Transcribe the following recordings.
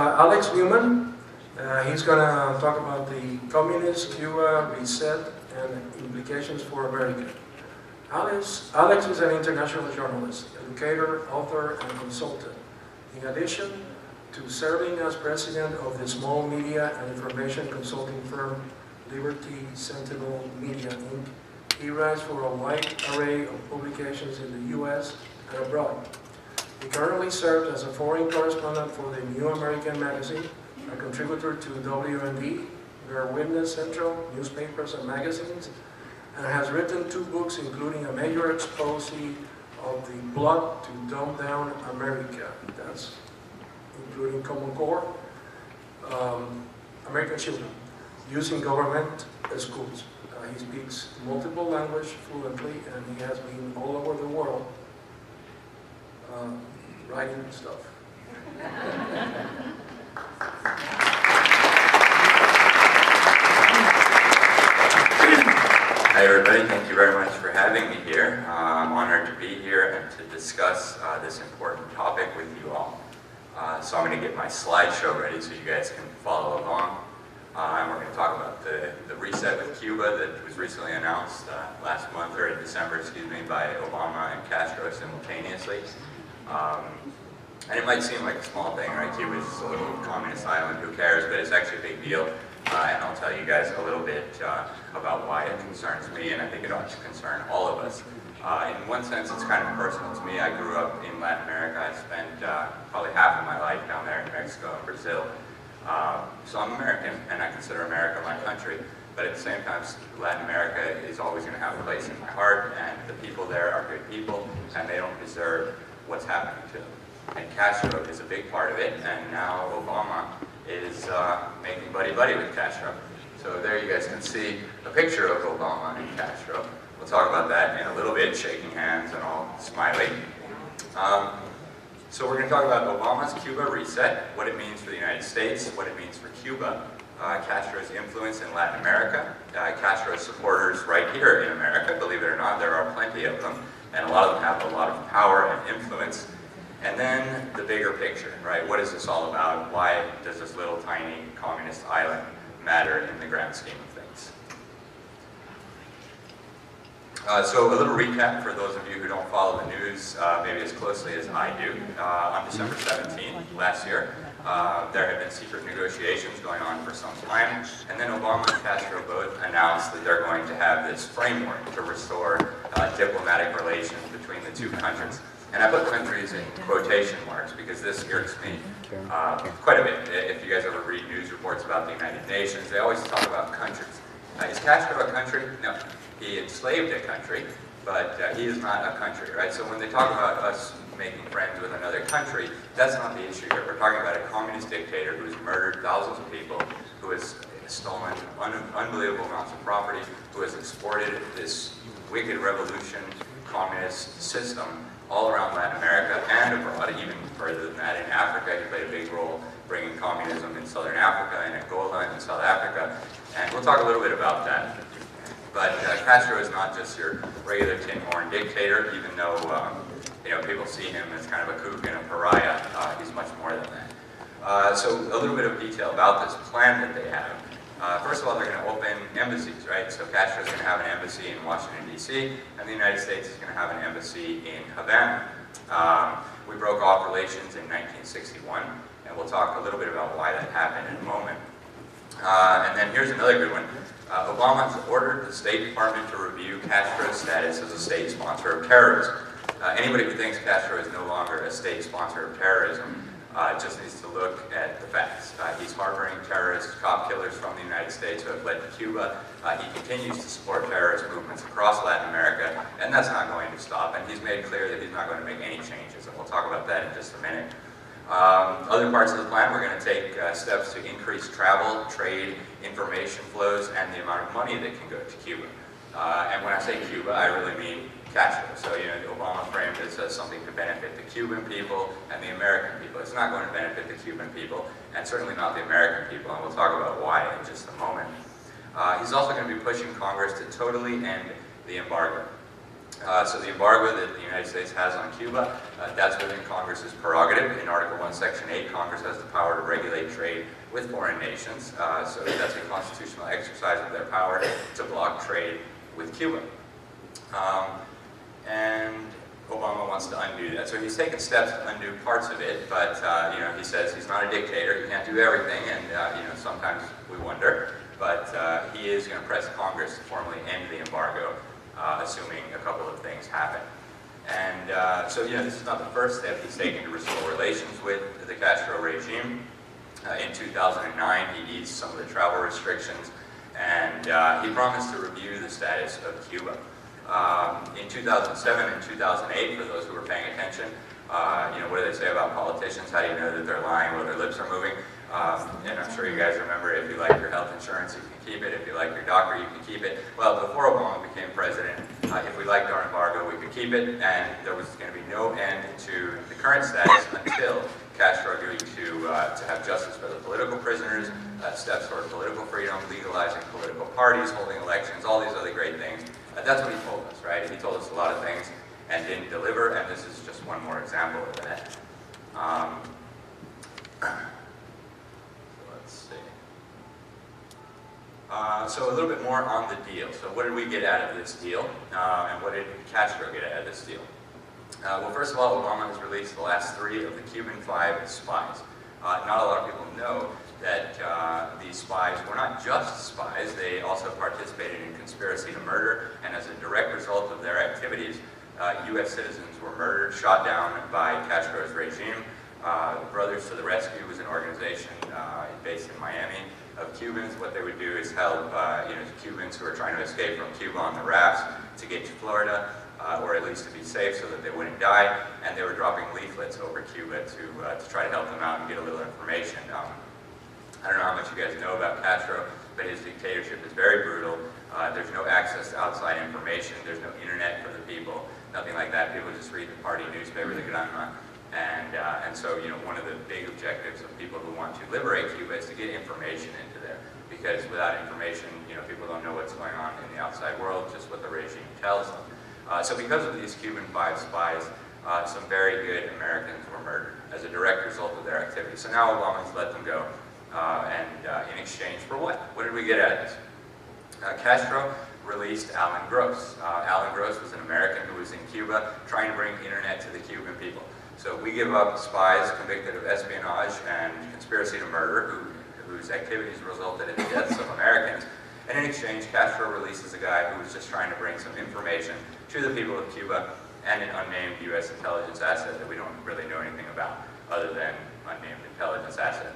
Alex Newman. He's going to talk about the communist Cuba reset and implications for America. Alex is an international journalist, educator, author, and consultant. In addition to serving as president of the small media and information consulting firm Liberty Sentinel Media, Inc., he writes for a wide array of publications in the U.S. and abroad. He currently serves as a foreign correspondent for the New American magazine, a contributor to WND, Bear Witness Central, newspapers and magazines, and has written 2 books, including a major expose of the plot to dumb down America. That's including Common Core, American children, using government schools. He speaks multiple languages fluently, and he has been all over the world writing stuff. Hi everybody, thank you very much for having me here. I'm honored to be here and to discuss this important topic with you all. So I'm going to get my slideshow ready so you guys can follow along. And we're going to talk about the reset with Cuba that was recently announced last month, or in December, excuse me, by Obama and Castro simultaneously. And it might seem like a small thing, right? Cuba is just a little communist island, who cares? But it's actually a big deal. And I'll tell you guys a little bit about why it concerns me, and I think it ought to concern all of us. In one sense, it's kind of personal to me. I grew up in Latin America. I spent probably half of my life down there in Mexico and Brazil. So I'm American, and I consider America my country. But at the same time, Latin America is always going to have a place in my heart, and the people there are good people, and they don't deserve what's happening to them. And Castro is a big part of it, and now Obama is making buddy-buddy with Castro. So there you guys can see a picture of Obama and Castro. We'll talk about that in a little bit, shaking hands and all smiley. So we're going to talk about Obama's Cuba reset, what it means for the United States, what it means for Cuba, Castro's influence in Latin America, Castro's supporters right here in America. Believe it or not, there are plenty of them, and a lot of them have a lot of power and influence. And then the bigger picture, right? What is this all about? Why does this little tiny communist island matter in the grand scheme of things? So a little recap for those of you who don't follow the news maybe as closely as I do. On December 17th last year, there had been secret negotiations going on for some time, and then Obama and Castro both announced that they're going to have this framework to restore diplomatic relations between the 2 countries. And I put countries in quotation marks because this irks me quite a bit. If you guys ever read news reports about the United Nations, they always talk about countries. Is Castro a country? No. He enslaved a country, but he is not a country, right? So when they talk about us making friends with another country, that's not the issue here. We're talking about a communist dictator who has murdered thousands of people, who has stolen unbelievable amounts of property, who has exported this wicked revolution, communist system all around Latin America and abroad, even further than that. In Africa, he played a big role bringing communism in southern Africa, in Angola, and in South Africa. And we'll talk a little bit about that. But Castro is not just your regular tin horn dictator, even though people see him as kind of a kook and a pariah. He's much more than that. So a little bit of detail about this plan that they have. First of all, they're going to open embassies, right? So Castro's going to have an embassy in Washington, D.C., and the United States is going to have an embassy in Havana. We broke off relations in 1961, and we'll talk a little bit about why that happened in a moment. And then here's another good one. Obama has ordered the State Department to review Castro's status as a state sponsor of terrorism. Anybody who thinks Castro is no longer a state sponsor of terrorism just needs to look at the facts. He's harboring terrorists, cop killers from the United States who have led to Cuba. He continues to support terrorist movements across Latin America, and that's not going to stop. And he's made clear that he's not going to make any changes, and we'll talk about that in just a minute. Other parts of the plan, we're going to take steps to increase travel, trade, information flows, and the amount of money that can go to Cuba. And when I say Cuba, I really mean Castro. So, Obama framed this as something to benefit the Cuban people and the American people. It's not going to benefit the Cuban people, and certainly not the American people, and we'll talk about why in just a moment. He's also going to be pushing Congress to totally end the embargo. So the embargo that the United States has on Cuba, that's within Congress's prerogative. In Article 1, Section 8, Congress has the power to regulate trade with foreign nations. So that's a constitutional exercise of their power to block trade with Cuba. And Obama wants to undo that. So he's taken steps to undo parts of it, but he says he's not a dictator, he can't do everything, and sometimes we wonder. But he is going to press Congress to formally end the embargo, assuming a couple of things happen. And so this is not the first step he's taken to restore relations with the Castro regime. In 2009, he eased some of the travel restrictions, and he promised to review the status of Cuba. In 2007 and 2008, for those who were paying attention, what do they say about politicians? How do you know that they're lying while their lips are moving? And I'm sure you guys remember, if you like your health insurance, you can keep it. If you like your doctor, you can keep it. Well, before Obama became president, if we liked our embargo, we could keep it, and there was going to be no end to the current status until Castro agreed to have justice for the political prisoners, steps toward political freedom, legalizing political parties, holding elections, all these other great things. That's what he told us, right? He told us a lot of things and didn't deliver, and this is just one more example of that. Let's see. So a little bit more on the deal. So what did we get out of this deal, and what did Castro get out of this deal? Well, first of all, Obama has released the last 3 of the Cuban 5 spies. Not a lot of people know that these spies were not just spies, they also participated in conspiracy to murder, and as a direct result of their activities, U.S. citizens were murdered, shot down by Castro's regime. Brothers to the Rescue was an organization based in Miami of Cubans. What they would do is help Cubans who are trying to escape from Cuba on the rafts to get to Florida, or at least to be safe so that they wouldn't die, and they were dropping leaflets over Cuba to try to help them out and get a little information. I don't know how much you guys know about Castro, but his dictatorship is very brutal. There's no access to outside information. There's no internet for the people, nothing like that. People just read the party newspaper, the Granma. And so, one of the big objectives of people who want to liberate Cuba is to get information into there. Because without information, people don't know what's going on in the outside world, just what the regime tells them. So because of these Cuban 5 spies, some very good Americans were murdered as a direct result of their activity. So now Obama's let them go. In exchange for what? What did we get out of this? Castro released Alan Gross. Alan Gross was an American who was in Cuba trying to bring internet to the Cuban people. So we give up spies convicted of espionage and conspiracy to murder whose activities resulted in the deaths of Americans. And in exchange, Castro releases a guy who was just trying to bring some information to the people of Cuba and an unnamed U.S. intelligence asset that we don't really know anything about other than unnamed intelligence asset.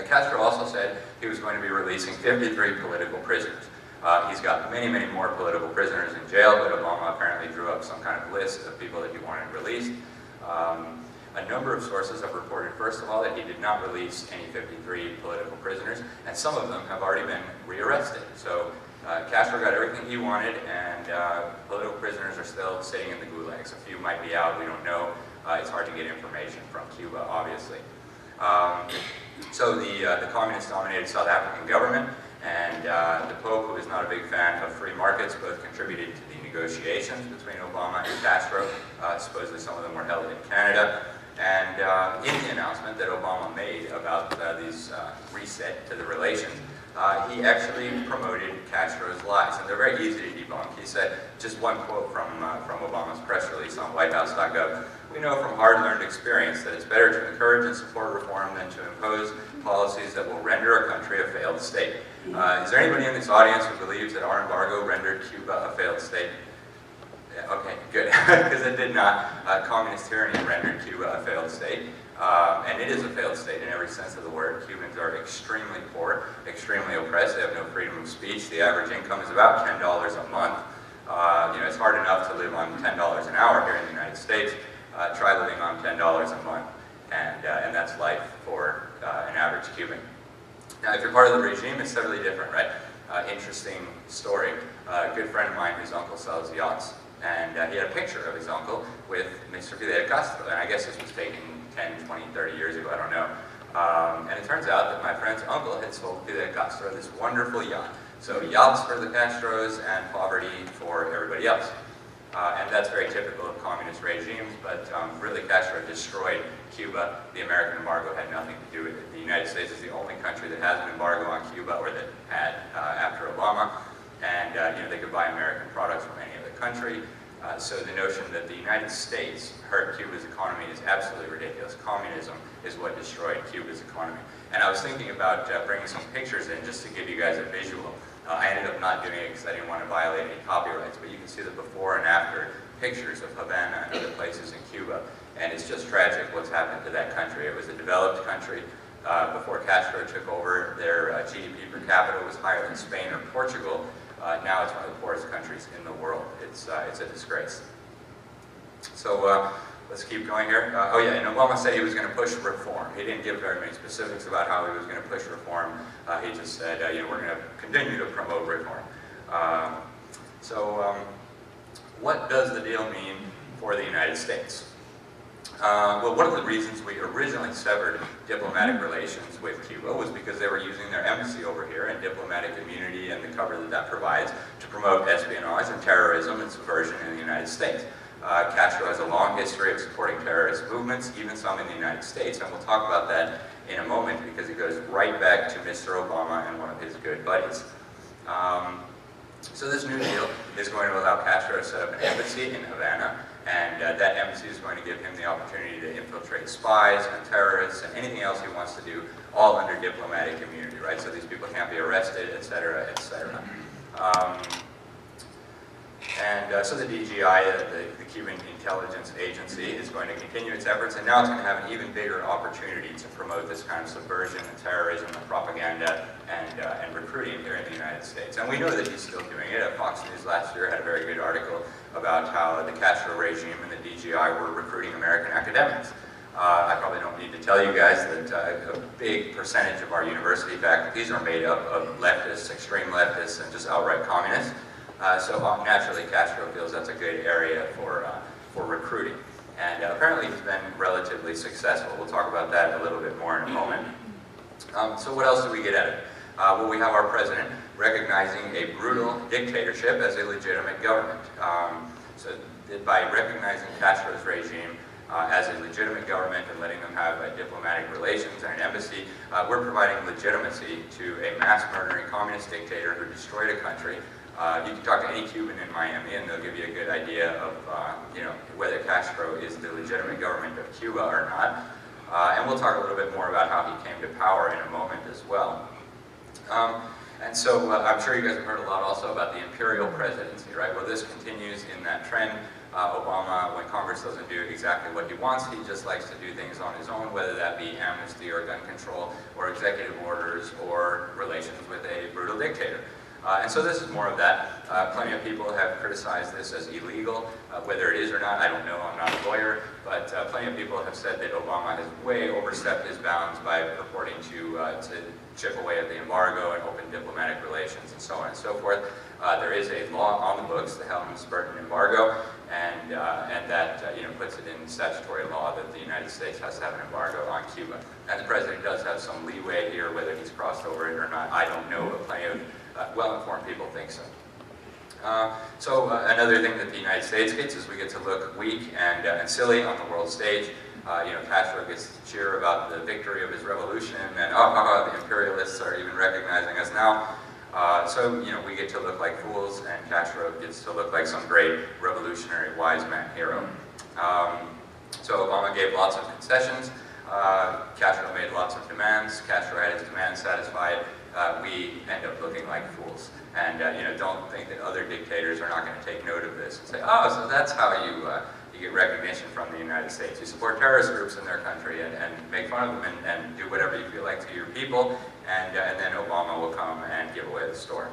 Castro also said he was going to be releasing 53 political prisoners. He's got many, many more political prisoners in jail, but Obama apparently drew up some kind of list of people that he wanted released. A number of sources have reported, first of all, that he did not release any 53 political prisoners, and some of them have already been rearrested. So Castro got everything he wanted, and political prisoners are still sitting in the gulags. A few might be out, we don't know. It's hard to get information from Cuba, obviously. So the communist-dominated South African government and the Pope, who is not a big fan of free markets, both contributed to the negotiations between Obama and Castro. Supposedly some of them were held in Canada. And in the announcement that Obama made about these reset to the relations, he actually promoted Castro's lies, and they're very easy to debunk. He said, just one quote from Obama's press release on whitehouse.gov, "We know from hard-learned experience that it's better to encourage and support reform than to impose policies that will render a country a failed state." Is there anybody in this audience who believes that our embargo rendered Cuba a failed state? Yeah, okay, good, because it did not. Communist tyranny rendered Cuba a failed state. And it is a failed state in every sense of the word. Cubans are extremely poor, extremely oppressed. They have no freedom of speech. The average income is about $10 a month. It's hard enough to live on $10 an hour here in the United States. Try living on $10 a month, and that's life for an average Cuban. Now, if you're part of the regime, it's totally different, right? Interesting story. A good friend of mine, whose uncle sells yachts, and he had a picture of his uncle with Mr. Fidel Castro, and I guess this was taken 10, 20, 30 years ago, I don't know. And it turns out that my friend's uncle had sold Fidel Castro this wonderful yacht. So yachts for the Castros and poverty for everybody else. And that's very typical of communist regimes, but really Castro destroyed Cuba. The American embargo had nothing to do with it. The United States is the only country that has an embargo on Cuba, or that had after Obama, and they could buy American products from any other country. So the notion that the United States hurt Cuba's economy is absolutely ridiculous. Communism is what destroyed Cuba's economy. And I was thinking about bringing some pictures in just to give you guys a visual. I ended up not doing it because I didn't want to violate any copyrights, but you can see the before and after pictures of Havana and other places in Cuba. And it's just tragic what's happened to that country. It was a developed country. Before Castro took over, their GDP per capita was higher than Spain or Portugal. Now it's one of the poorest countries in the world. It's a disgrace. So let's keep going here. Oh yeah, and Obama said he was going to push reform. He didn't give very many specifics about how he was going to push reform. He just said, we're going to continue to promote reform. What does the deal mean for the United States? Well, one of the reasons we originally severed diplomatic relations with Cuba was because they were using their embassy over here and diplomatic immunity and the cover that provides to promote espionage and terrorism and subversion in the United States. Castro has a long history of supporting terrorist movements, even some in the United States, and we'll talk about that in a moment because it goes right back to Mr. Obama and one of his good buddies. So this new deal is going to allow Castro to set up an embassy in Havana, and that embassy is going to give him the opportunity to infiltrate spies and terrorists and anything else he wants to do, all under diplomatic immunity, right? So these people can't be arrested, etc., etc. So the DGI, the Cuban Intelligence Agency, is going to continue its efforts, and now it's going to have an even bigger opportunity to promote this kind of subversion and terrorism and propaganda and recruiting here in the United States. And we know that he's still doing it. Fox News last year had a very good article about how the Castro regime and the DGI were recruiting American academics. I probably don't need to tell you guys that a big percentage of our university faculties are made up of leftists, extreme leftists, and just outright communists. So naturally, Castro feels that's a good area for recruiting. And apparently he's been relatively successful. We'll talk about that a little bit more in a moment. So what else do we get out of it? Well, we have our president recognizing a brutal dictatorship as a legitimate government. So by recognizing Castro's regime as a legitimate government and letting them have diplomatic relations and an embassy, we're providing legitimacy to a mass-murdering communist dictator who destroyed a country. You can talk to any Cuban in Miami and they'll give you a good idea of whether Castro is the legitimate government of Cuba or not. And we'll talk a little bit more about how he came to power in a moment as well. And so I'm sure you guys have heard a lot also about the imperial presidency, right? Well, this continues in that trend. Obama, when Congress doesn't do exactly what he wants, he just likes to do things on his own, whether that be amnesty or gun control or executive orders or relations with a brutal dictator. And so this is more of that. Plenty of people have criticized this as illegal. Whether it is or not, I don't know. I'm not a lawyer. But plenty of people have said that Obama has way overstepped his bounds by purporting to chip away at the embargo and open diplomatic relations and so on and so forth. There is a law on the books, the Helms-Burton embargo, and that puts it in statutory law that the United States has to have an embargo on Cuba. And the president does have some leeway here, whether he's crossed over it or not, I don't know, but plenty of well-informed people think so. Another thing that the United States gets is we get to look weak and silly on the world stage. Castro gets to cheer about the victory of his revolution, and the imperialists are even recognizing us now. We get to look like fools, and Castro gets to look like some great revolutionary wise man hero. So Obama gave lots of concessions. Castro made lots of demands. Castro had his demands satisfied. We end up looking like fools. And don't think that other dictators are not going to take note of this and say, oh, so that's how you get recognition from the United States. You support terrorist groups in their country and make fun of them and do whatever you feel like to your people, and then Obama will come and give away the store.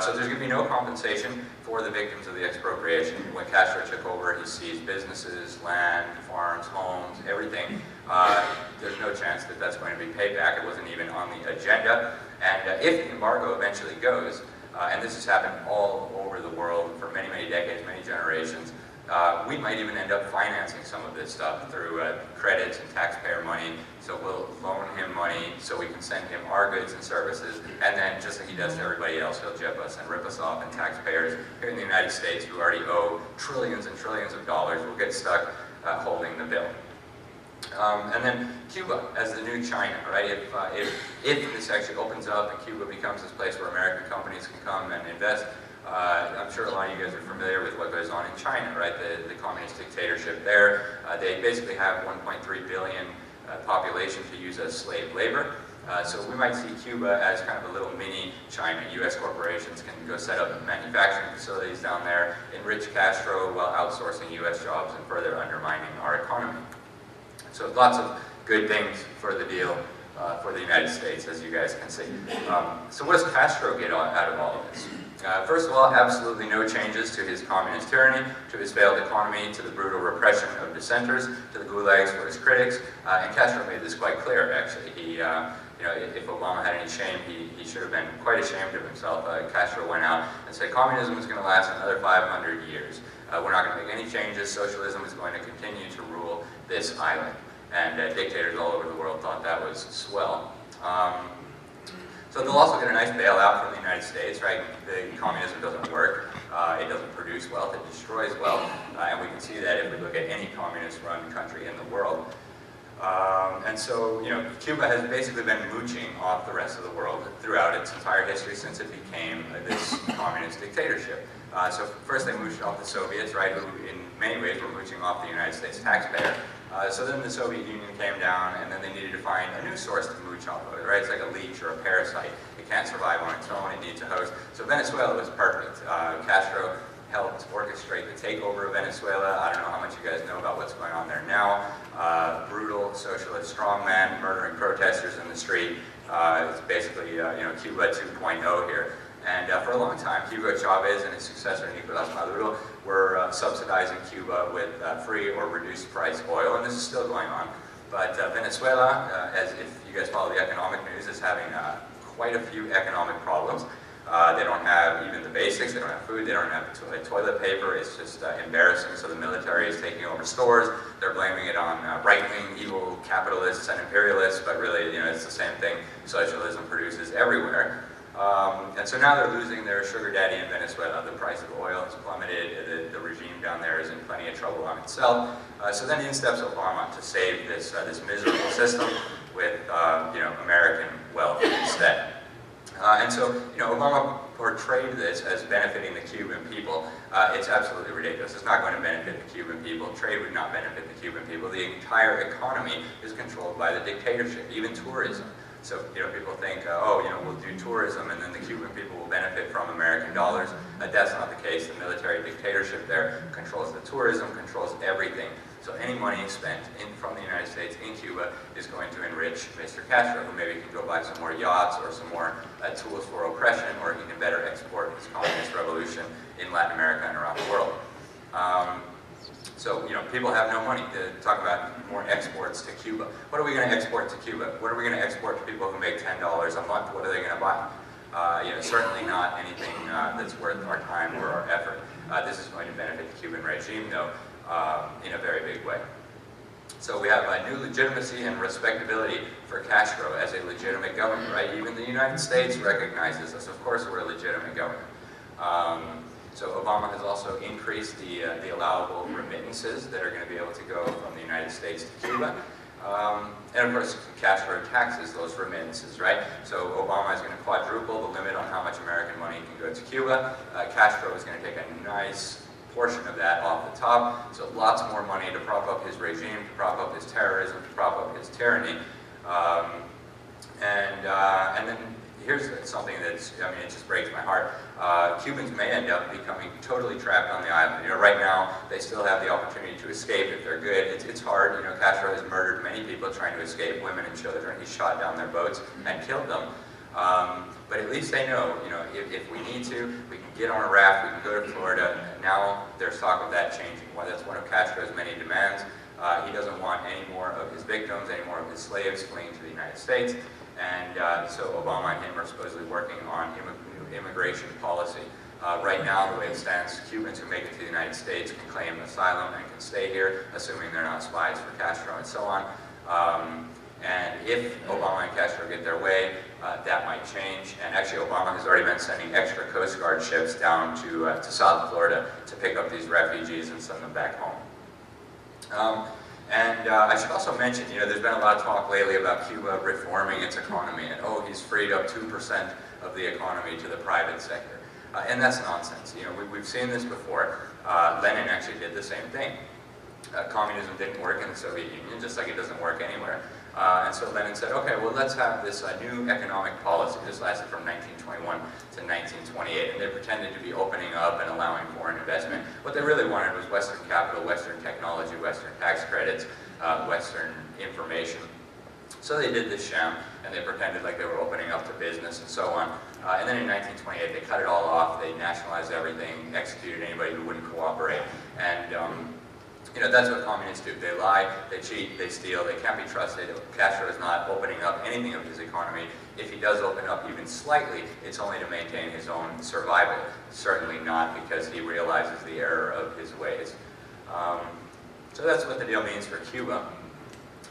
So there's going to be no compensation for the victims of the expropriation. When Castro took over, he seized businesses, land, farms, homes, everything. There's no chance that that's going to be paid back. It wasn't even on the agenda. And if the embargo eventually goes, and this has happened all over the world for many, many decades, many generations, we might even end up financing some of this stuff through credits and taxpayer money. So we'll loan him money so we can send him our goods and services, and then just like he does to everybody else, he'll jip us and rip us off, and taxpayers here in the United States who already owe trillions and trillions of dollars will get stuck holding the bill. And then Cuba as the new China, right? If this actually opens up and Cuba becomes this place where American companies can come and invest, I'm sure a lot of you guys are familiar with what goes on in China, right? The communist dictatorship there. They basically have 1.3 billion population to use as slave labor. So we might see Cuba as kind of a little mini China. U.S. corporations can go set up manufacturing facilities down there, enrich Castro while outsourcing U.S. jobs and further undermining our economy. So lots of good things for the deal for the United States, as you guys can see. So what does Castro get out of all of this? First of all, absolutely no changes to his communist tyranny, to his failed economy, to the brutal repression of dissenters, to the gulags for his critics. And Castro made this quite clear, actually. He, if Obama had any shame, he should have been quite ashamed of himself. Castro went out and said, communism is going to last another 500 years. We're not going to make any changes. Socialism is going to continue to rule this island. And dictators all over the world thought that was swell. So they'll also get a nice bailout from the United States, right? The communism doesn't work. It doesn't produce wealth. It destroys wealth. And we can see that if we look at any communist-run country in the world. And so, Cuba has basically been mooching off the rest of the world throughout its entire history since it became this communist dictatorship. So first they mooched off the Soviets, right, who in many ways were mooching off the United States taxpayer. So then the Soviet Union came down, and then they needed to find a new source to mooch off of it, right? It's like a leech or a parasite. It can't survive on its own. It needs a host. So Venezuela was perfect. Castro helped orchestrate the takeover of Venezuela. I don't know how much you guys know about what's going on there now. Brutal socialist strongman murdering protesters in the street. It's basically Cuba 2.0 here. And for a long time, Hugo Chavez and his successor Nicolás Maduro were subsidizing Cuba with free or reduced price oil, and this is still going on. But Venezuela, as if you guys follow the economic news, is having quite a few economic problems. They don't have even the basics. They don't have food. They don't have toilet paper. It's just embarrassing. So the military is taking over stores. They're blaming it on right-wing evil capitalists and imperialists, but really, it's the same thing socialism produces everywhere. And so now they're losing their sugar daddy in Venezuela. The price of oil has plummeted. The regime down there is in plenty of trouble on itself. So then in steps Obama to save this miserable system with American wealth instead. And so Obama portrayed this as benefiting the Cuban people. It's absolutely ridiculous. It's not going to benefit the Cuban people. Trade would not benefit the Cuban people. The entire economy is controlled by the dictatorship, even tourism. So, people think, we'll do tourism and then the Cuban people will benefit from American dollars. That's not the case. The military dictatorship there controls the tourism, controls everything. So any money spent from the United States in Cuba is going to enrich Mr. Castro, who maybe can go buy some more yachts or some more tools for oppression, or he can better export his communist revolution in Latin America and around the world. So, people have no money to talk about more exports to Cuba. What are we going to export to Cuba? What are we going to export to people who make $10 a month? What are they going to buy? Certainly not anything that's worth our time or our effort. This is going to benefit the Cuban regime, though, in a very big way. So we have a new legitimacy and respectability for Castro as a legitimate government, right? Even the United States recognizes us. Of course, we're a legitimate government. So Obama has also increased the allowable remittances that are going to be able to go from the United States to Cuba. And of course, Castro taxes those remittances, right? So Obama is going to quadruple the limit on how much American money can go to Cuba. Castro is going to take a nice portion of that off the top. So lots more money to prop up his regime, to prop up his terrorism, to prop up his tyranny. And then here's something that's, it just breaks my heart. Cubans may end up becoming totally trapped on the island. Right now, they still have the opportunity to escape if they're good. It's hard. Castro has murdered many people trying to escape, women and children. He shot down their boats and killed them. But at least they know, if we need to, we can get on a raft, we can go to Florida. Now there's talk of that changing. Well, that's one of Castro's many demands. He doesn't want any more of his victims, any more of his slaves fleeing to the United States. And so Obama and him are supposedly working on immigration policy. Right now, the way it stands, Cubans who make it to the United States can claim asylum and can stay here, assuming they're not spies for Castro and so on. And if Obama and Castro get their way, that might change. And actually, Obama has already been sending extra Coast Guard ships down to South Florida to pick up these refugees and send them back home. I should also mention, there's been a lot of talk lately about Cuba reforming its economy, and oh, he's freed up 2% of the economy to the private sector. And that's nonsense. We've seen this before. Lenin actually did the same thing. Communism didn't work in the Soviet Union, just like it doesn't work anywhere. And so Lenin said, okay, well, let's have this new economic policy. This lasted from 1921 to 1928, and they pretended to be opening up and allowing foreign investment. What they really wanted was Western capital, Western technology, Western tax credits, Western information. So they did this sham, and they pretended like they were opening up to business and so on. And then in 1928, they cut it all off. They nationalized everything, executed anybody who wouldn't cooperate. And that's what communists do. They lie, they cheat, they steal, they can't be trusted. Castro is not opening up anything of his economy. If he does open up even slightly, it's only to maintain his own survival. Certainly not because he realizes the error of his ways. So that's what the deal means for Cuba.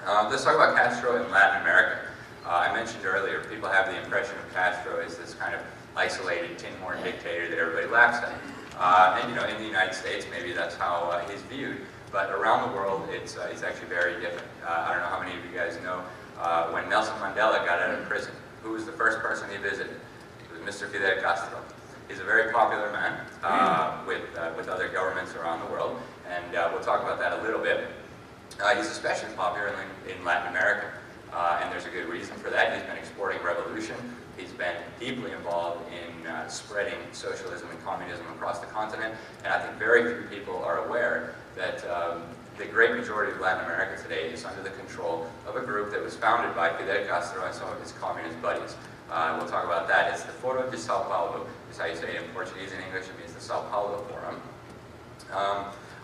Let's talk about Castro in Latin America. I mentioned earlier, people have the impression of Castro as this kind of isolated tin horn dictator that everybody laughs at. And in the United States, maybe that's how he's viewed. But around the world, it's actually very different. I don't know how many of you guys know when Nelson Mandela got out of prison, who was the first person he visited? It was Mr. Fidel Castro. He's a very popular man with other governments around the world, and we'll talk about that a little bit. He's especially popular in Latin America, and there's a good reason for that. He's been exporting revolution. He's been deeply involved in spreading socialism and communism across the continent, and I think very few people are aware that the great majority of Latin America today is under the control of a group that was founded by Fidel Castro and some of his communist buddies. We'll talk about that. It's the Foro de Sao Paulo, is how you say it in Portuguese and English. It means the Sao Paulo Forum.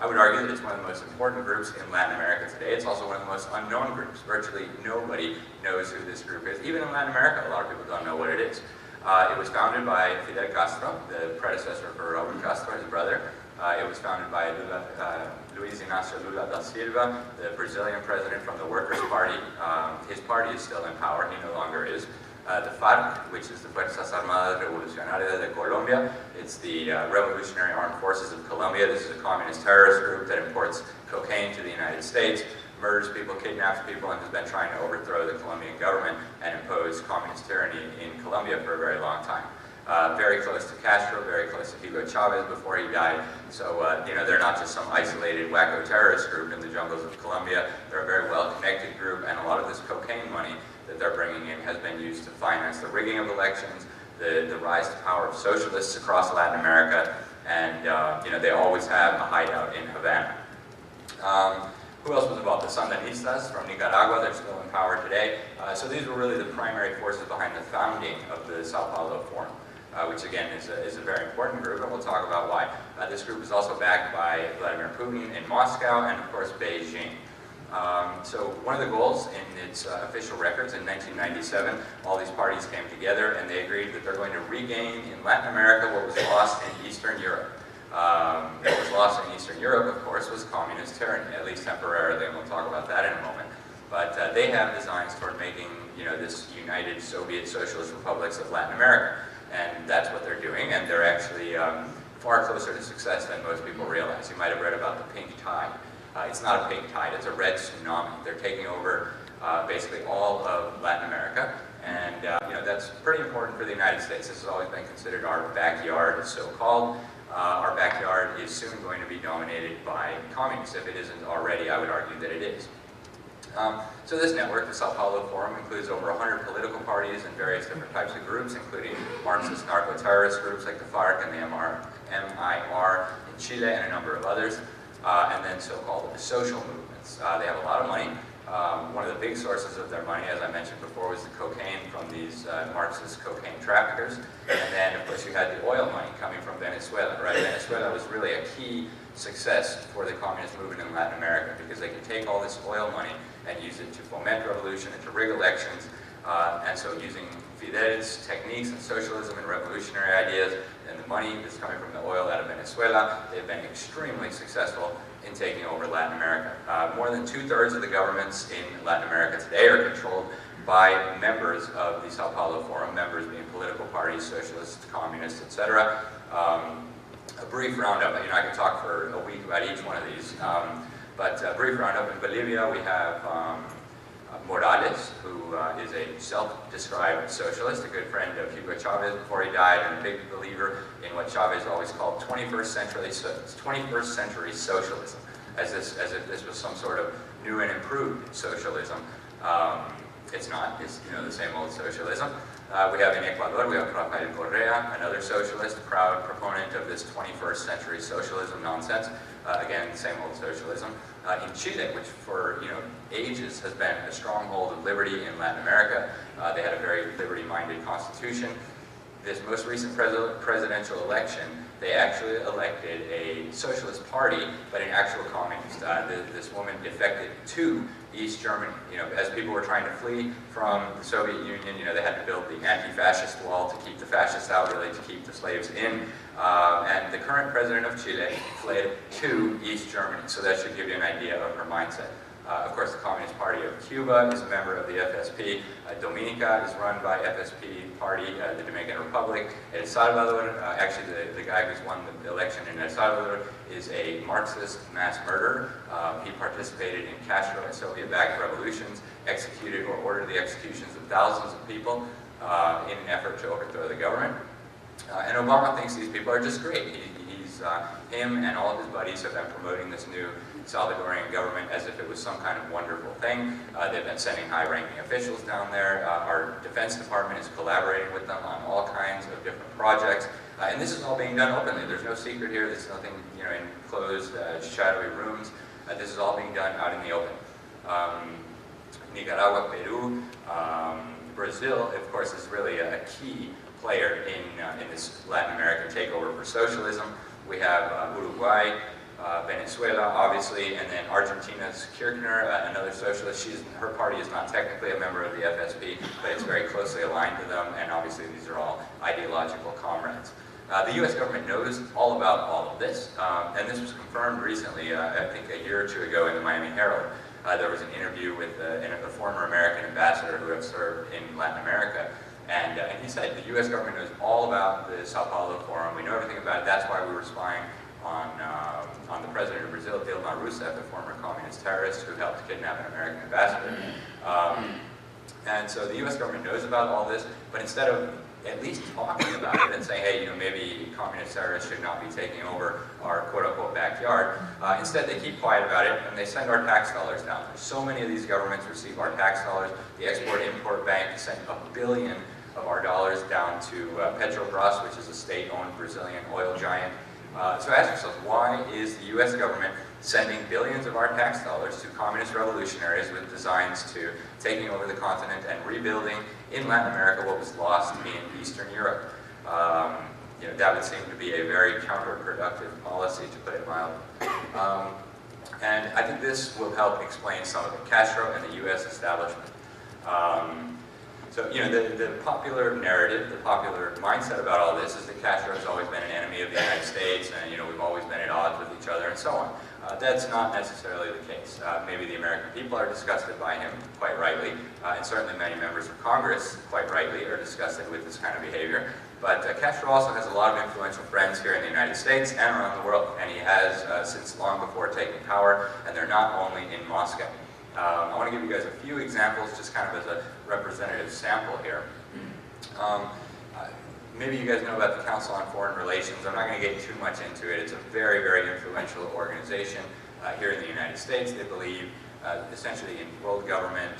I would argue that it's one of the most important groups in Latin America today. It's also one of the most unknown groups. Virtually nobody knows who this group is. Even in Latin America, a lot of people don't know what it is. It was founded by Fidel Castro, the predecessor for Raúl Castro, his brother. It was founded by Luiz Inácio Lula da Silva, the Brazilian president from the Workers' Party. His party is still in power. He no longer is. The FARC, which is the Fuerzas Armadas Revolucionarias de Colombia. It's the Revolutionary Armed Forces of Colombia. This is a communist terrorist group that imports cocaine to the United States, murders people, kidnaps people, and has been trying to overthrow the Colombian government and impose communist tyranny in Colombia for a very long time. Very close to Castro, very close to Hugo Chavez before he died. So, they're not just some isolated wacko terrorist group in the jungles of Colombia. They're a very well-connected group, and a lot of this cocaine money that they're bringing in has been used to finance the rigging of elections, the rise to power of socialists across Latin America, and they always have a hideout in Havana. Who else was involved? The Sandinistas from Nicaragua, they're still in power today. So these were really the primary forces behind the founding of the Sao Paulo Forum, which again is a very important group, and we'll talk about why. This group is also backed by Vladimir Putin in Moscow and of course Beijing. So one of the goals in its official records in 1997, all these parties came together and they agreed that they're going to regain in Latin America what was lost in Eastern Europe. What was lost in Eastern Europe, of course, was communist tyranny, at least temporarily, and we'll talk about that in a moment. But they have designs toward making, this united Soviet Socialist Republics of Latin America, and that's what they're doing, and they're actually far closer to success than most people realize. You might have read about the pink tide. It's not a pink tide, it's a red tsunami. They're taking over basically all of Latin America, and that's pretty important for the United States. This has always been considered our backyard, so-called. Our backyard is soon going to be dominated by communists. If it isn't already, I would argue that it is. So this network, the Sao Paulo Forum, includes over 100 political parties and various different types of groups, including Marxist narco-terrorist groups like the FARC and the MIR in Chile and a number of others. And then so-called social movements. They have a lot of money. One of the big sources of their money, as I mentioned before, was the cocaine from these Marxist cocaine traffickers. And then, of course, you had the oil money coming from Venezuela, right? Venezuela was really a key success for the communist movement in Latin America because they could take all this oil money and use it to foment revolution and to rig elections. And so using Fidel's techniques and socialism and revolutionary ideas and the money that's coming from the oil out of Venezuela, they've been extremely successful in taking over Latin America. More than 2/3 of the governments in Latin America today are controlled by members of the Sao Paulo Forum, members being political parties, socialists, communists, etc. A brief roundup, I could talk for a week about each one of these, but a brief roundup. In Bolivia we have Morales, who is a self-described socialist, a good friend of Hugo Chavez before he died, and a big believer in what Chavez always called 21st century socialism, as if this was some sort of new and improved socialism. It's not. It's the same old socialism. We have in Ecuador, we have Rafael Correa, another socialist, proud proponent of this 21st century socialism nonsense. Again, same old socialism. In Chile, which for ages has been a stronghold of liberty in Latin America, they had a very liberty-minded constitution. This most recent presidential election, they actually elected a socialist party, but an actual communist. This woman defected to East Germany. As people were trying to flee from the Soviet Union, they had to build the anti-fascist wall to keep the fascists out, really to keep the slaves in. And the current president of Chile fled to East Germany, so that should give you an idea of her mindset. Of course, the Communist Party of Cuba is a member of the FSP. Dominica is run by FSP party, the Dominican Republic. El Salvador, actually the guy who's won the election in El Salvador is a Marxist mass murderer. He participated in Castro and Soviet-backed revolutions, executed or ordered the executions of thousands of people in an effort to overthrow the government. And Obama thinks these people are just great. Him and all of his buddies have been promoting this new Salvadorian government as if it was some kind of wonderful thing. They've been sending high-ranking officials down there. Our Defense Department is collaborating with them on all kinds of different projects. And this is all being done openly. There's no secret here. There's nothing in closed, shadowy rooms. This is all being done out in the open. Nicaragua, Peru, Brazil, of course, is really a key player in this Latin American takeover for socialism. We have Uruguay, Venezuela, obviously, and then Argentina's Kirchner, another socialist. Her party is not technically a member of the FSP, but it's very closely aligned to them, and obviously these are all ideological comrades. The U.S. government knows all about all of this, and this was confirmed recently, I think a year or two ago in the Miami Herald. There was an interview with a former American ambassador who had served in Latin America, and he said the U.S. government knows all about the Sao Paulo Forum. We know everything about it. That's why we were spying on the president of Brazil, Dilma Rousseff, the former communist terrorist who helped kidnap an American ambassador. And so the U.S. government knows about all this, but instead of at least talking about it and saying, hey, maybe communist terrorists should not be taking over our quote-unquote backyard, instead they keep quiet about it and they send our tax dollars down there. So many of these governments receive our tax dollars. The Export-Import Bank sent $1 billion of our dollars down to Petrobras, which is a state-owned Brazilian oil giant. So ask yourselves, why is the U.S. government sending billions of our tax dollars to communist revolutionaries with designs to taking over the continent and rebuilding in Latin America what was lost in Eastern Europe? That would seem to be a very counterproductive policy, to put it mildly. And I think this will help explain some of the Castro and the U.S. establishment. So, the popular narrative, the popular mindset about all this is that Castro has always been an enemy of the United States, and, we've always been at odds with each other, and so on. That's not necessarily the case. Maybe the American people are disgusted by him, quite rightly, and certainly many members of Congress, quite rightly, are disgusted with this kind of behavior. But Castro also has a lot of influential friends here in the United States and around the world, and he has since long before taken power, and they're not only in Moscow. I want to give you guys a few examples, just kind of as a representative sample here. Maybe you guys know about the Council on Foreign Relations. I'm not going to get too much into it. It's a very, very influential organization here in the United States. They believe essentially in world government,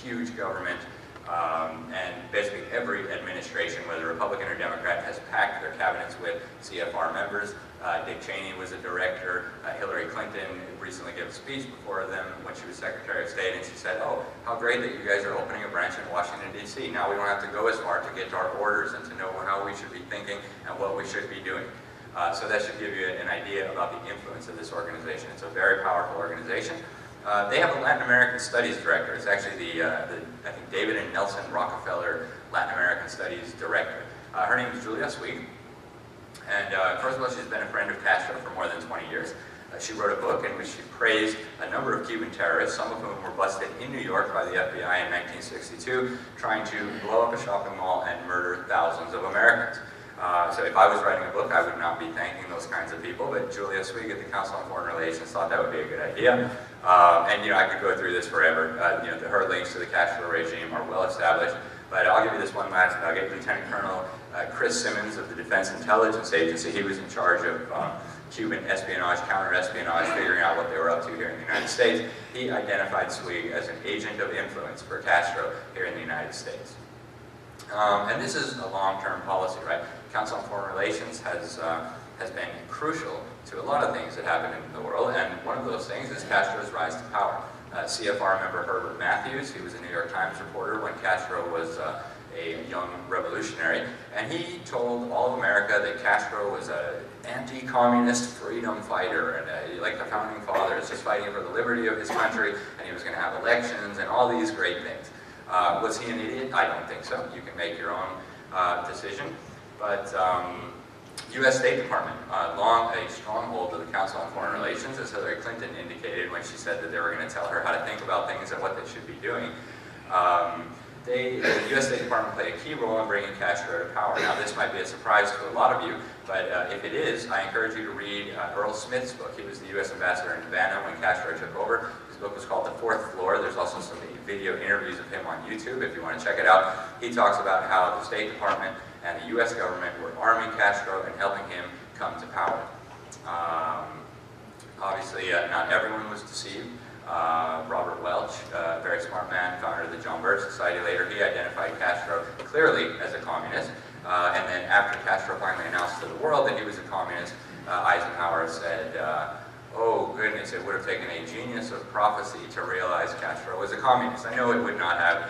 huge government, and basically every administration, whether Republican or Democrat, has packed their cabinets with CFR members. Dick Cheney was a director. Hillary Clinton recently gave a speech before them when she was Secretary of State, and she said, oh, how great that you guys are opening a branch in Washington, D.C. Now we don't have to go as far to get our orders and to know how we should be thinking and what we should be doing. So that should give you an idea about the influence of this organization. It's a very powerful organization. They have a Latin American Studies Director. It's actually I think, David and Nelson Rockefeller Latin American Studies Director. Her name is Julia Swig. And first of all, she's been a friend of Castro for more than 20 years. She wrote a book in which she praised a number of Cuban terrorists, some of whom were busted in New York by the FBI in 1962, trying to blow up a shopping mall and murder thousands of Americans. So if I was writing a book, I would not be thanking those kinds of people, but Julia Swig at the Council on Foreign Relations thought that would be a good idea. And I could go through this forever. Her links to the Castro regime are well established, but I'll give you this one last nugget. Lieutenant Colonel Chris Simmons of the Defense Intelligence Agency, he was in charge of Cuban espionage, counter-espionage, figuring out what they were up to here in the United States. He identified Swig as an agent of influence for Castro here in the United States. And this is a long-term policy, right? Council on Foreign Relations has been crucial to a lot of things that happen in the world, and one of those things is Castro's rise to power. CFR member Herbert Matthews, he was a New York Times reporter when Castro was a young revolutionary, and he told all of America that Castro was an anti-communist freedom fighter, and like the founding fathers, just fighting for the liberty of his country, and he was going to have elections and all these great things. Was he an idiot? I don't think so. You can make your own decision. But U.S. State Department, a stronghold of the Council on Foreign Relations, as Hillary Clinton indicated when she said that they were going to tell her how to think about things and what they should be doing. The U.S. State Department played a key role in bringing Castro to power. Now, this might be a surprise to a lot of you, but if it is, I encourage you to read Earl Smith's book. He was the U.S. ambassador in Havana when Castro took over. His book was called The Fourth Floor. There's also some video interviews of him on YouTube if you want to check it out. He talks about how the State Department and the U.S. government were arming Castro and helping him come to power. Obviously, not everyone was deceived. Robert Welch, a very smart man, founder of the John Birch Society, later he identified Castro clearly as a communist. And then after Castro finally announced to the world that he was a communist, Eisenhower said, oh goodness, it would have taken a genius of prophecy to realize Castro was a communist. I know it would not have,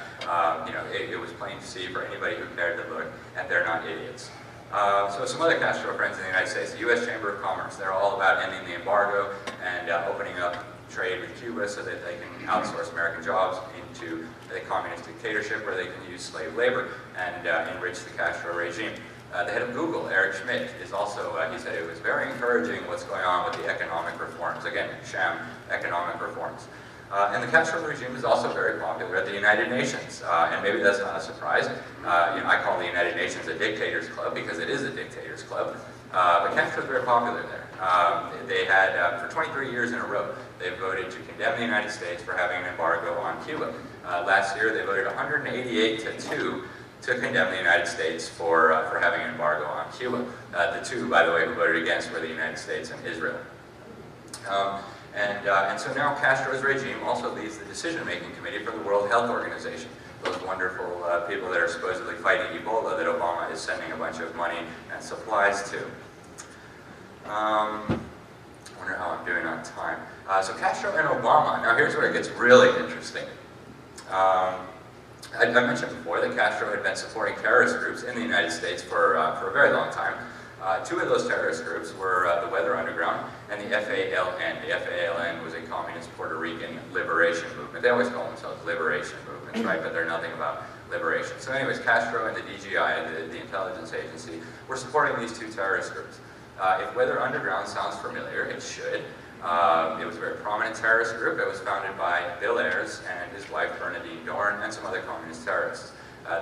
it was plain to see for anybody who cared to look, and they're not idiots. So some other Castro friends in the United States, the U.S. Chamber of Commerce, they're all about ending the embargo and opening up trade with Cuba so that they can outsource American jobs into a communist dictatorship where they can use slave labor and enrich the Castro regime. The head of Google, Eric Schmidt, is also, he said it was very encouraging what's going on with the economic reforms. Again, sham economic reforms. And the Castro regime is also very popular at the United Nations. And maybe that's not a surprise. I call the United Nations a dictator's club because it is a dictator's club. But Castro is very popular there. They had, for 23 years in a row, they voted to condemn the United States for having an embargo on Cuba. Last year, they voted 188-2 to condemn the United States for having an embargo on Cuba. The two, by the way, who voted against were the United States and Israel. And so now Castro's regime also leads the decision-making committee for the World Health Organization. Those wonderful people that are supposedly fighting Ebola that Obama is sending a bunch of money and supplies to. I wonder how I'm doing on time. So Castro and Obama, now here's where it gets really interesting. I mentioned before that Castro had been supporting terrorist groups in the United States for a very long time. Two of those terrorist groups were the Weather Underground and the FALN. The FALN was a communist Puerto Rican liberation movement. They always call themselves liberation movements, right? But they're nothing about liberation. So anyways, Castro and the DGI, the intelligence agency, were supporting these two terrorist groups. If Weather Underground sounds familiar, it should. It was a very prominent terrorist group. It was founded by Bill Ayers and his wife Bernadine Dorn and some other communist terrorists.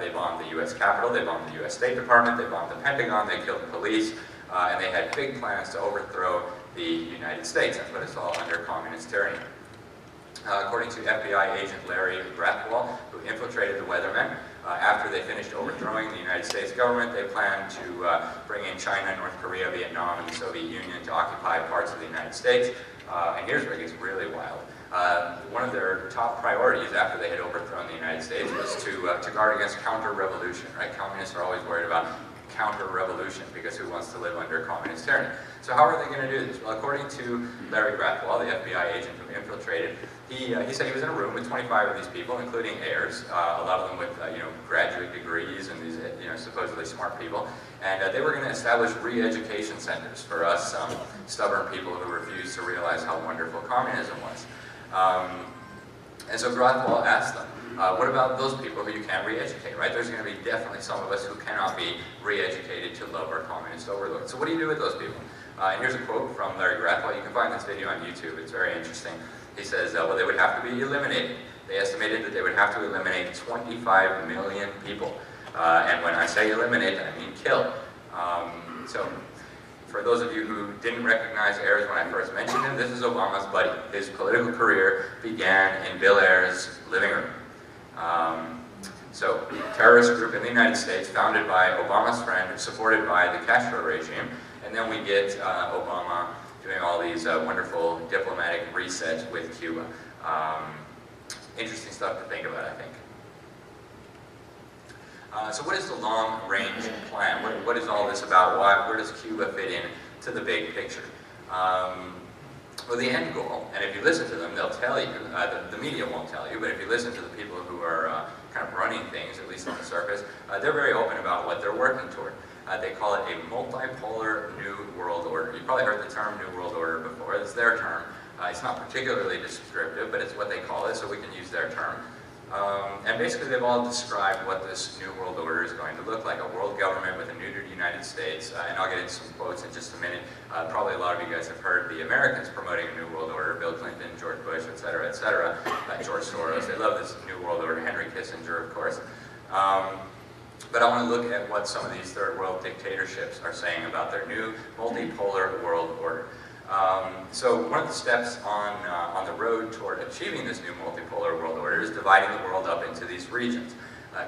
They bombed the U.S. Capitol, they bombed the U.S. State Department, they bombed the Pentagon, they killed the police, and they had big plans to overthrow the United States and put us all under communist tyranny. According to FBI agent Larry Grathwohl, who infiltrated the Weathermen, after they finished overthrowing the United States government, they planned to bring in China, North Korea, Vietnam, and the Soviet Union to occupy parts of the United States. And here's where it gets really wild. One of their top priorities after they had overthrown the United States was to guard against counter-revolution, right? Communists are always worried about counter-revolution because who wants to live under communist tyranny? So how are they going to do this? Well, according to Larry Grathwohl, the FBI agent who infiltrated, he said he was in a room with 25 of these people, including Ayers, a lot of them with graduate degrees and these supposedly smart people, and they were going to establish re-education centers for us stubborn people who refused to realize how wonderful communism was. And so Grathwohl asked them, what about those people who you can't re-educate, right? There's going to be definitely some of us who cannot be re-educated to love our communist overlords. So what do you do with those people? And here's a quote from Larry Grathwell. You can find this video on YouTube. It's very interesting. He says, well, they would have to be eliminated. They estimated that they would have to eliminate 25 million people. And when I say eliminate, I mean kill. So for those of you who didn't recognize Ayers when I first mentioned him, this is Obama's buddy. His political career began in Bill Ayers' living room. So, terrorist group in the United States, founded by Obama's friend, supported by the Castro regime, and then we get Obama doing all these wonderful diplomatic resets with Cuba. Interesting stuff to think about, I think. So what is the long-range plan? What is all this about? Where does Cuba fit in to the big picture? Well, the end goal, and if you listen to them, they'll tell you, the media won't tell you, but if you listen to the people who are kind of running things, at least on the surface, they're very open about what they're working toward. They call it a multipolar new world order. You've probably heard the term new world order before. It's their term. It's not particularly descriptive, but it's what they call it, so we can use their term. And basically they've all described what this new world order is going to look like. A world government with a neutered United States, and I'll get into some quotes in just a minute. Probably a lot of you guys have heard the Americans promoting a new world order, Bill Clinton, George Bush, etc., etc., George Soros. They love this new world order, Henry Kissinger, of course. But I want to look at what some of these third world dictatorships are saying about their new multipolar world order. So one of the steps on the road toward achieving this new multipolar world order is dividing the world up into these regions.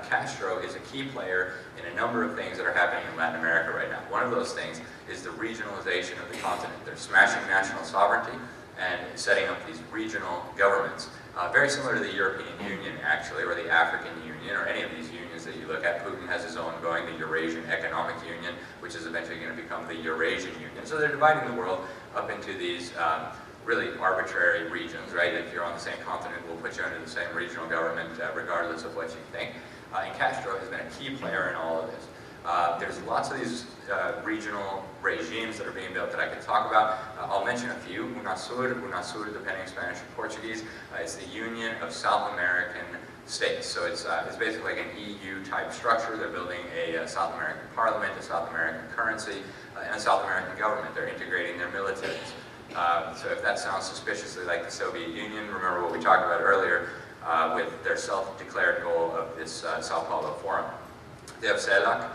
Castro is a key player in a number of things that are happening in Latin America right now. One of those things is the regionalization of the continent. They're smashing national sovereignty and setting up these regional governments. Very similar to the European Union, actually, or the African Union, or any of these unions that you look at. Putin has his own going, the Eurasian Economic Union, which is eventually going to become the Eurasian Union. So they're dividing the world up into these really arbitrary regions, right? If you're on the same continent, we'll put you under the same regional government, regardless of what you think. And Castro has been a key player in all of this. There's lots of these regional regimes that are being built that I could talk about. I'll mention a few. UNASUR, depending on Spanish or Portuguese, it's the Union of South American States. So it's basically like an EU type structure. They're building a South American parliament, a South American currency, and a South American government. They're integrating their militaries. So if that sounds suspiciously like the Soviet Union, remember what we talked about earlier with their self-declared goal of this Sao Paulo Forum. They have CELAC,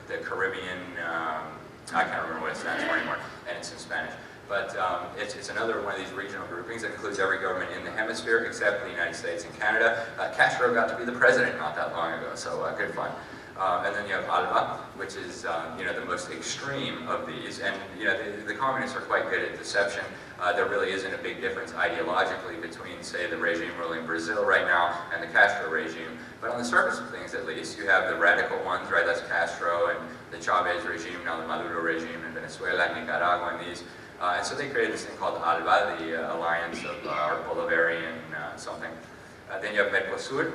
the Caribbean, I can't remember what it stands for anymore, and it's in Spanish. But it's another one of these regional groupings that includes every government in the hemisphere except the United States and Canada. Castro got to be the president not that long ago, so good fun. And then you have ALBA, which is the most extreme of these. And the communists are quite good at deception. There really isn't a big difference ideologically between, say, the regime ruling Brazil right now and the Castro regime. But on the surface of things, at least, you have the radical ones, right? That's Castro and the Chavez regime, now the Maduro regime in Venezuela, Nicaragua, and these. And so they created this thing called ALBA, the Alliance of our Bolivarian something. Then you have Mercosur.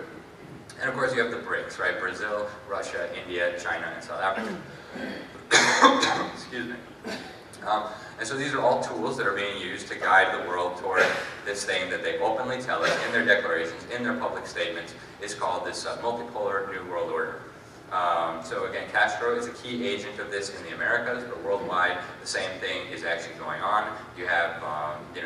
And of course you have the BRICS, right? Brazil, Russia, India, China, and South Africa. Excuse me. And so these are all tools that are being used to guide the world toward this thing that they openly tell us in their declarations, in their public statements, is called this multipolar new world order. So again, Castro is a key agent of this in the Americas, but worldwide the same thing is actually going on. You have, in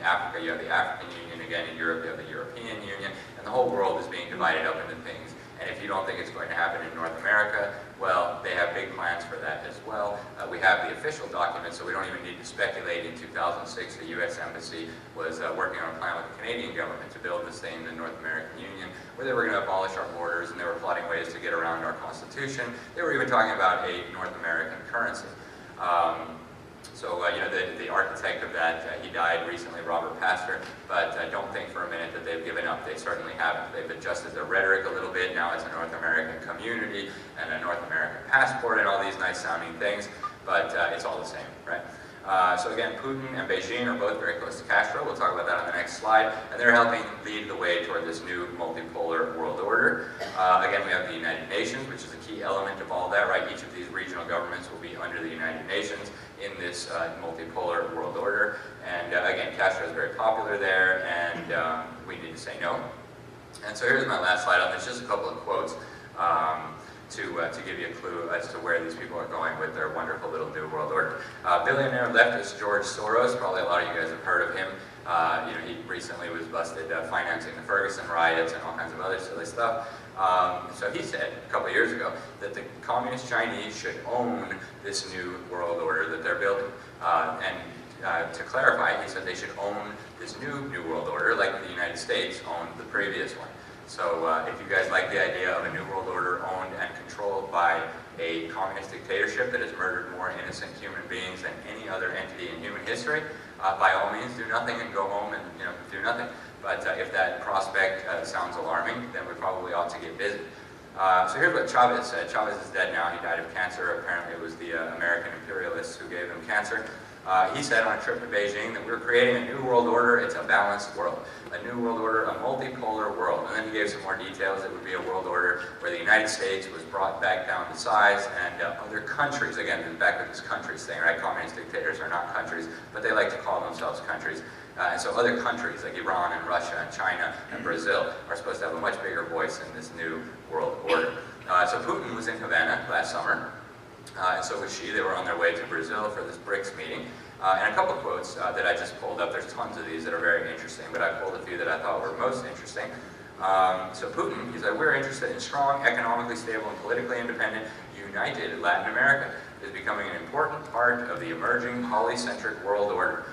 Africa you have the African Union, again in Europe you have the European Union, and the whole world is being divided up into things. And if you don't think it's going to happen in North America, well, they have big plans for that as well. We have the official document, so we don't even need to speculate. In 2006, the U.S. Embassy was working on a plan with the Canadian government to build this thing in the North American Union, where they were going to abolish our borders, and they were plotting ways to get around our Constitution. They were even talking about a North American currency. The architect of that, he died recently, Robert Pastor, but I don't think for a minute that they've given up. They certainly haven't. They've adjusted their rhetoric a little bit. Now it's a North American community and a North American passport and all these nice sounding things, but it's all the same, right? So again, Putin and Beijing are both very close to Castro. We'll talk about that on the next slide. And they're helping lead the way toward this new multipolar world order. Again, we have the United Nations, which is a key element of all that, right? Each of these regional governments will be under the United Nations in this multipolar world order. And again, Castro is very popular there, and we need to say no. And so here's my last slide on this, just a couple of quotes to to give you a clue as to where these people are going with their wonderful little new world order. Billionaire leftist George Soros, probably a lot of you guys have heard of him. He recently was busted financing the Ferguson riots and all kinds of other silly stuff. So he said a couple of years ago that the communist Chinese should own this new world order that they're building. To clarify, he said they should own this new world order like the United States owned the previous one. So if you guys like the idea of a new world order owned and controlled by a communist dictatorship that has murdered more innocent human beings than any other entity in human history, by all means do nothing and go home and do nothing. But if that prospect sounds alarming, then we probably ought to get busy. So here's what Chavez said. Chavez is dead now. He died of cancer. Apparently it was the American imperialists who gave him cancer. He said on a trip to Beijing that we're creating a new world order. It's a balanced world. A new world order, a multipolar world. And then he gave some more details. It would be a world order where the United States was brought back down to size and other countries, again, back with this countries thing, right? Communist dictators are not countries, but they like to call themselves countries. And so other countries like Iran and Russia and China and Brazil are supposed to have a much bigger voice in this new world order. So Putin was in Havana last summer. And so was she. They were on their way to Brazil for this BRICS meeting. And a couple quotes that I just pulled up. There's tons of these that are very interesting, but I pulled a few that I thought were most interesting. So Putin, he said, we're interested in strong, economically stable, and politically independent, united Latin America is becoming an important part of the emerging polycentric world order.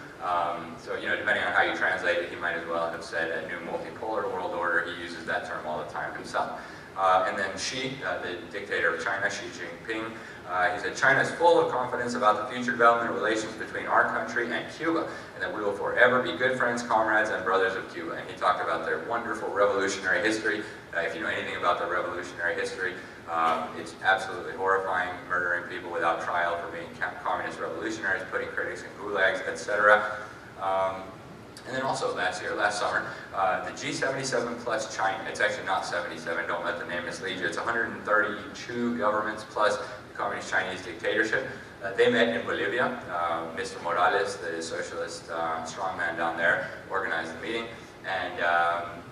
So, depending on how you translate it, he might as well have said a new multipolar world order. He uses that term all the time himself. And then Xi, the dictator of China, Xi Jinping, he said, China is full of confidence about the future development relations between our country and Cuba, and that we will forever be good friends, comrades, and brothers of Cuba. And he talked about their wonderful revolutionary history. If you know anything about their revolutionary history, it's absolutely horrifying, murdering people without trial for being communist revolutionaries, putting critics in gulags, etc. And then also last summer, the G77 plus China, it's actually not 77, don't let the name mislead you, it's 132 governments plus the Communist Chinese dictatorship. They met in Bolivia. Mr. Morales, the socialist strongman down there, organized the meeting. And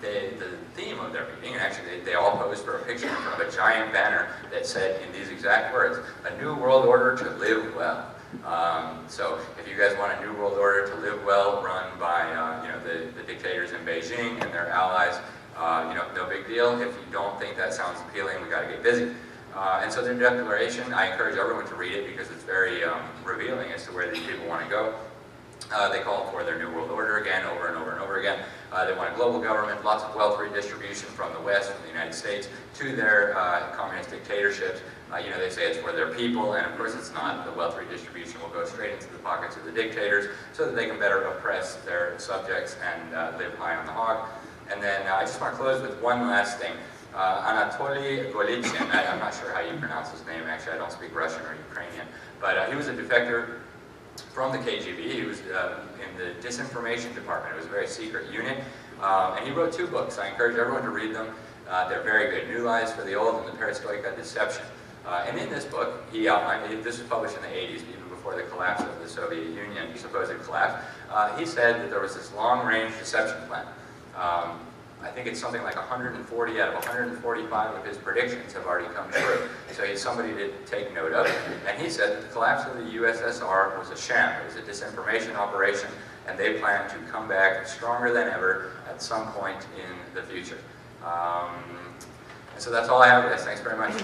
the theme of their meeting, and actually they all posed for a picture in front of a giant banner that said in these exact words, a new world order to live well. So if you guys want a new world order to live well, run by the dictators in Beijing and their allies, no big deal. If you don't think that sounds appealing, we got to get busy. And so their declaration, I encourage everyone to read it because it's very revealing as to where these people want to go. They call for their new world order again, over and over and over again. They want a global government, lots of wealth redistribution from the West, from the United States, to their communist dictatorships. They say it's for their people, and of course it's not. The wealth redistribution will go straight into the pockets of the dictators so that they can better oppress their subjects and live high on the hog. And then I just want to close with one last thing. Anatoly Golitsyn, I'm not sure how you pronounce his name, actually. I don't speak Russian or Ukrainian. But he was a defector from the KGB. He was in the disinformation department. It was a very secret unit. And he wrote 2 books. I encourage everyone to read them. They're very good. New Lies for the Old and the Perestroika Deception. And in this book, he outlined, this was published in the 80s, even before the collapse of the Soviet Union, supposed collapse. He said that there was this long-range deception plan. I think it's something like 140 out of 145 of his predictions have already come true. So he's somebody to take note of. And he said that the collapse of the USSR was a sham. It was a disinformation operation, and they plan to come back stronger than ever at some point in the future. And so that's all I have, guys. Thanks very much.